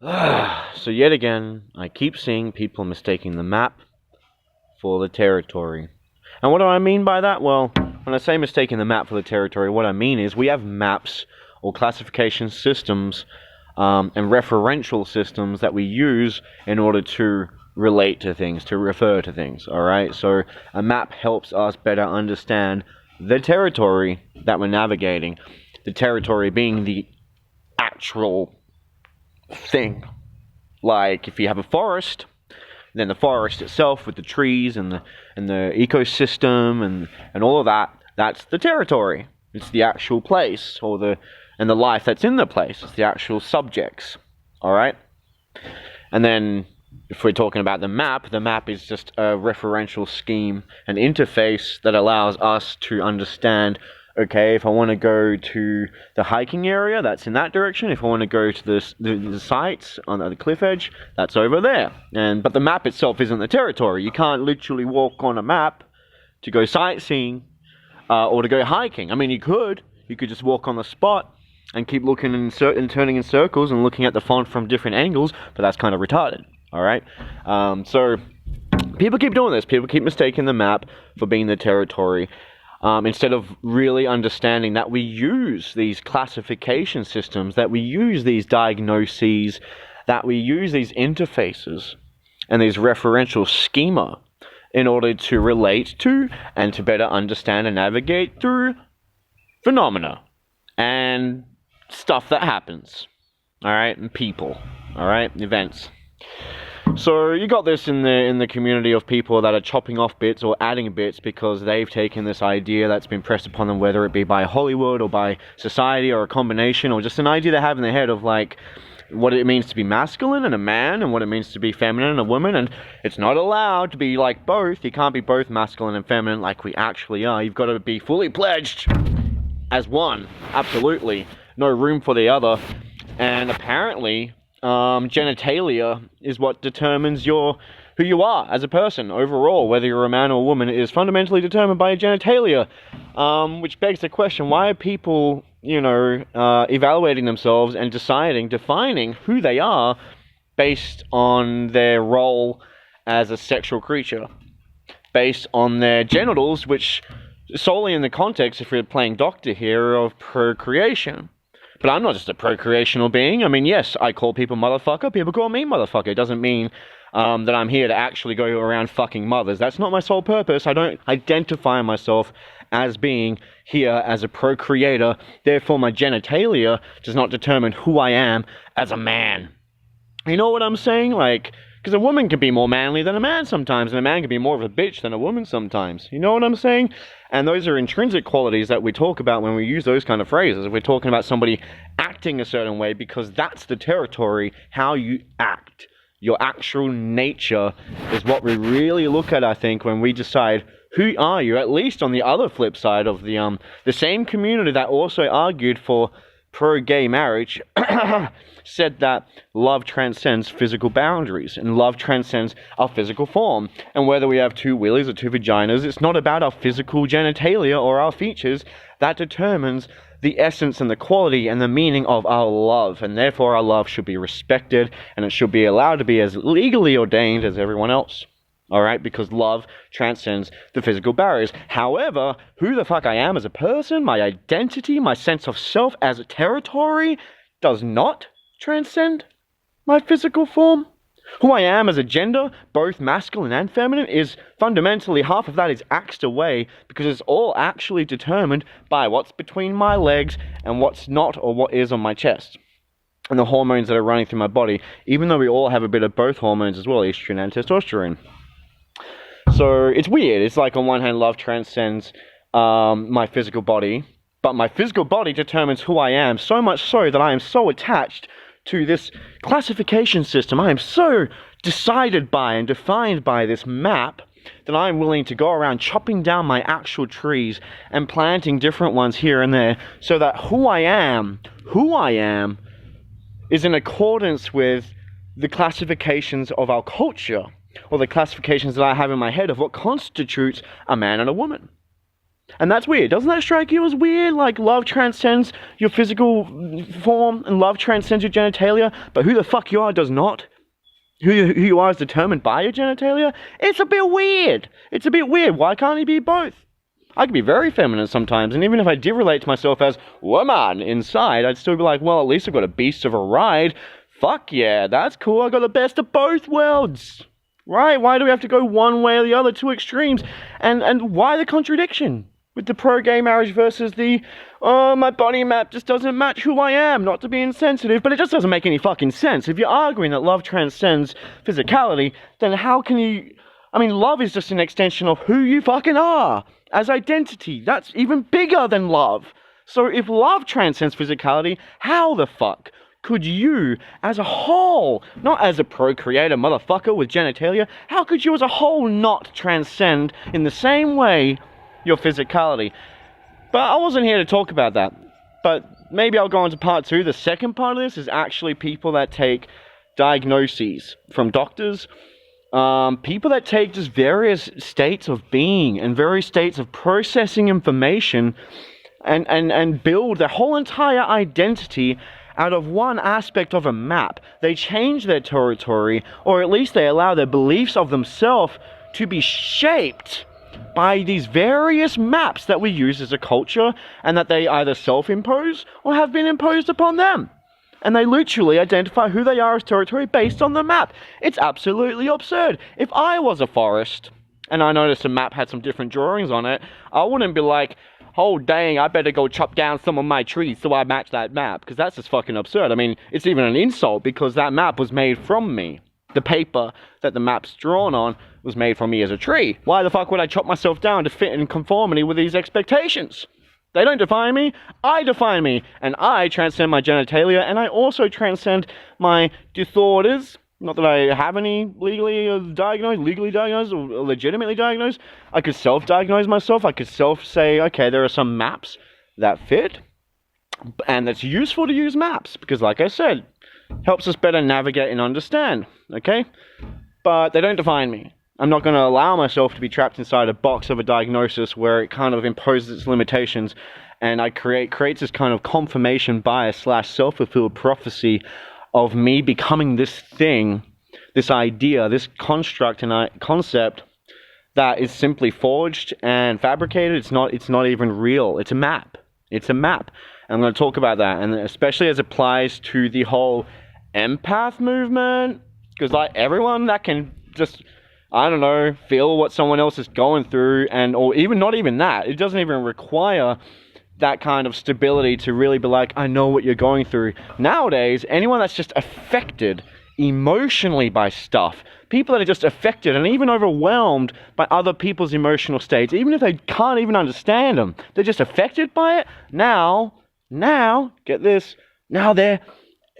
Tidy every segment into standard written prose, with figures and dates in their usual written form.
So yet again, I keep seeing people mistaking the map for the territory. And what do I mean by that? Well, when I say mistaking the map for the territory, what I mean is we have maps or classification systems and referential systems that we use in order to relate to things, to refer to things, alright? So a map helps us better understand the territory that we're navigating, the territory being the actual thing. Like if you have a forest, then the forest itself with the trees and the ecosystem and all of that, that's the territory. It's the actual place and the life that's in the place. It's the actual subjects. Alright? And then if we're talking about the map is just a referential scheme, an interface that allows us to understand, okay, if I want to go to the hiking area, that's in that direction. If I want to go to the sites on the cliff edge, that's over there. But the map itself isn't the territory. You can't literally walk on a map to go sightseeing or to go hiking. I mean, you could just walk on the spot and keep looking and turning in circles and looking at the font from different angles, but that's kind of retarded. All right? So people keep doing this. People keep mistaking the map for being the territory. Instead of really understanding that we use these classification systems, that we use these diagnoses, that we use these interfaces and these referential schema in order to relate to and to better understand and navigate through phenomena and stuff that happens, alright, and people, alright, events. So you got this in the community of people that are chopping off bits or adding bits because they've taken this idea that's been pressed upon them, whether it be by Hollywood or by society or a combination, or just an idea they have in their head of like what it means to be masculine and a man and what it means to be feminine and a woman. And it's not allowed to be like both. You can't be both masculine and feminine like we actually are. You've got to be fully pledged as one. Absolutely. No room for the other. And apparently genitalia is what determines who you are as a person overall. Whether you're a man or a woman is fundamentally determined by your genitalia, which begs the question, why are people evaluating themselves and defining who they are based on their role as a sexual creature, based on their genitals, which solely in the context, if we're playing doctor here, of procreation. But I'm not just a procreational being. I mean, yes, I call people motherfucker. People call me motherfucker. It doesn't mean that I'm here to actually go around fucking mothers. That's not my sole purpose. I don't identify myself as being here as a procreator. Therefore, my genitalia does not determine who I am as a man. You know what I'm saying? Like, because a woman can be more manly than a man sometimes, and a man can be more of a bitch than a woman sometimes. You know what I'm saying? And those are intrinsic qualities that we talk about when we use those kind of phrases. We're talking about somebody acting a certain way because that's the territory, how you act. Your actual nature is what we really look at, I think, when we decide who are you. At least on the other flip side of the same community that also argued for pro-gay marriage said that love transcends physical boundaries and love transcends our physical form. And whether we have two willies or two vaginas, it's not about our physical genitalia or our features that determines the essence and the quality and the meaning of our love. And therefore our love should be respected and it should be allowed to be as legally ordained as everyone else. Alright, because love transcends the physical barriers. However, who the fuck I am as a person, my identity, my sense of self as a territory, does not transcend my physical form. Who I am as a gender, both masculine and feminine, is fundamentally, half of that is axed away because it's all actually determined by what's between my legs and what's not, or what is on my chest. And the hormones that are running through my body, even though we all have a bit of both hormones as well, estrogen and testosterone. So it's weird. It's like on one hand, love transcends my physical body, but my physical body determines who I am, so much so that I am so attached to this classification system. I am so decided by and defined by this map that I'm willing to go around chopping down my actual trees and planting different ones here and there so that who I am is in accordance with the classifications of our culture, or the classifications that I have in my head of what constitutes a man and a woman. And that's weird. Doesn't that strike you as weird? Like, love transcends your physical form and love transcends your genitalia, but who the fuck you are does not? Who you are is determined by your genitalia? It's a bit weird. It's a bit weird. Why can't he be both? I can be very feminine sometimes, and even if I did relate to myself as woman inside, I'd still be like, well, at least I've got a beast of a ride. Fuck yeah, that's cool. I got the best of both worlds. Right? Why do we have to go one way or the other, two extremes? And why the contradiction? With the pro-gay marriage versus the, oh, my body map just doesn't match who I am, not to be insensitive, but it just doesn't make any fucking sense. If you're arguing that love transcends physicality, then how can you... I mean, love is just an extension of who you fucking are as identity. That's even bigger than love. So if love transcends physicality, how the fuck could you, as a whole, not as a procreator motherfucker with genitalia, how could you as a whole not transcend in the same way your physicality? But I wasn't here to talk about that. But maybe I'll go on to part two. The second part of this is actually people that take diagnoses from doctors. People that take just various states of being and various states of processing information and build their whole entire identity out of one aspect of a map. They change their territory, or at least they allow their beliefs of themselves to be shaped by these various maps that we use as a culture, and that they either self-impose or have been imposed upon them. And they literally identify who they are as territory based on the map. It's absolutely absurd. If I was a forest, and I noticed a map had some different drawings on it, I wouldn't be like, oh dang, I better go chop down some of my trees so I match that map, because that's just fucking absurd. I mean, it's even an insult because that map was made from me. The paper that the map's drawn on was made from me as a tree. Why the fuck would I chop myself down to fit in conformity with these expectations? They don't define me, I define me, and I transcend my genitalia, and I also transcend my disorders. Not that I have any legally diagnosed, or legitimately diagnosed. I could self-diagnose myself. I could self-say, okay, there are some maps that fit, and it's useful to use maps, because like I said, helps us better navigate and understand, okay? But they don't define me. I'm not going to allow myself to be trapped inside a box of a diagnosis where it kind of imposes its limitations, and I creates this kind of confirmation bias / self-fulfilled prophecy of me becoming this thing, this idea, this construct and concept that is simply forged and fabricated. It's not even real. It's a map. It's a map. And I'm going to talk about that, and especially as it applies to the whole empath movement, because like everyone that can just, I don't know, feel what someone else is going through, and or even not even that, it doesn't even require that kind of stability to really be like, I know what you're going through. Nowadays, anyone that's just affected emotionally by stuff, people that are just affected and even overwhelmed by other people's emotional states, even if they can't even understand them, they're just affected by it. Now, get this, now they're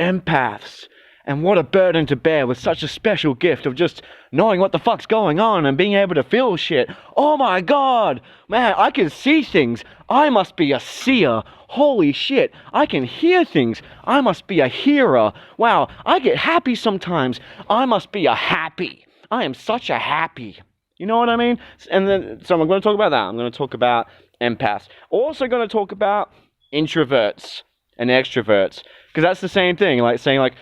empaths. And what a burden to bear with such a special gift of just knowing what the fuck's going on and being able to feel shit. Oh my god, man, I can see things. I must be a seer. Holy shit, I can hear things. I must be a hearer. Wow, I get happy sometimes. I must be a happy. I am such a happy. You know what I mean? And then, so I'm going to talk about that. I'm going to talk about empaths. Also going to talk about introverts and extroverts, because that's the same thing, like saying like,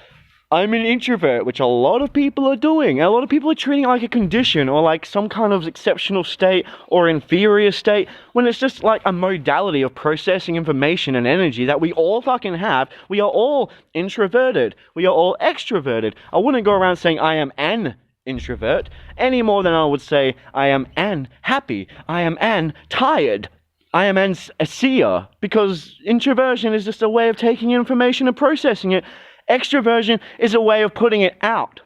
I'm an introvert, which a lot of people are doing. A lot of people are treating it like a condition or like some kind of exceptional state or inferior state, when it's just like a modality of processing information and energy that we all fucking have. We are all introverted. We are all extroverted. I wouldn't go around saying I am an introvert any more than I would say I am an happy. I am an tired. I am a seer, because introversion is just a way of taking information and processing it. Extroversion is a way of putting it out.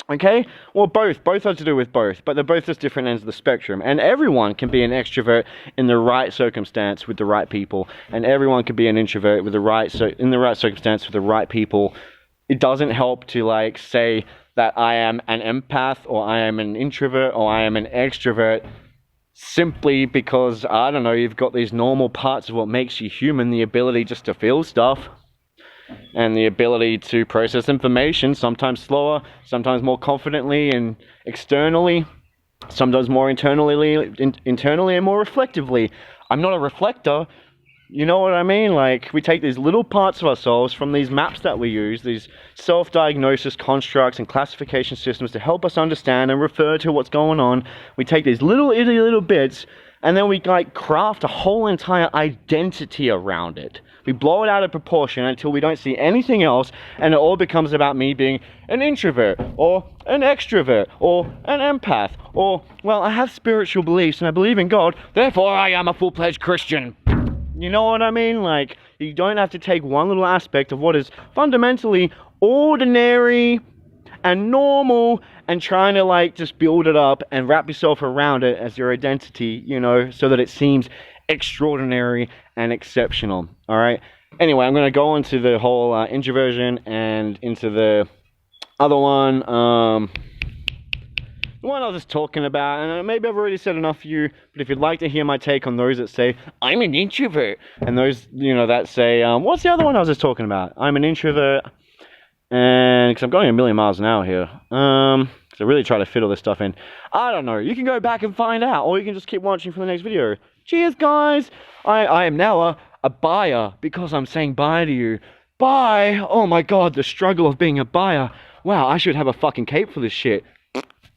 Okay? Well, both have to do with both, but they're both just different ends of the spectrum. And everyone can be an extrovert in the right circumstance with the right people, and everyone can be an introvert with in the right circumstance with the right people. It doesn't help to like say that I am an empath or I am an introvert or I am an extrovert simply because, I don't know, you've got these normal parts of what makes you human, the ability just to feel stuff, and the ability to process information, sometimes slower, sometimes more confidently and externally, sometimes more internally and more reflectively. I'm not a reflector. You know what I mean? Like, we take these little parts of ourselves from these maps that we use, these self-diagnosis constructs and classification systems to help us understand and refer to what's going on. We take these little itty little bits, and then we like craft a whole entire identity around it. We blow it out of proportion until we don't see anything else, and it all becomes about me being an introvert, or an extrovert, or an empath, or, well, I have spiritual beliefs and I believe in God, therefore I am a full-fledged Christian. You know what I mean? Like, you don't have to take one little aspect of what is fundamentally ordinary and normal and trying to, like, just build it up and wrap yourself around it as your identity, you know, so that it seems extraordinary and exceptional. All right? Anyway, I'm going to go into the whole introversion and into the other one. The one I was just talking about, and maybe I've already said enough for you, but if you'd like to hear my take on those that say, I'm an introvert, and those, you know, that say, what's the other one I was just talking about? I'm an introvert, and, because I'm going a million miles an hour here, because I really try to fit all this stuff in. I don't know, you can go back and find out, or you can just keep watching for the next video. Cheers, guys! I am now a buyer, because I'm saying bye to you. Bye! Oh my god, the struggle of being a buyer. Wow, I should have a fucking cape for this shit.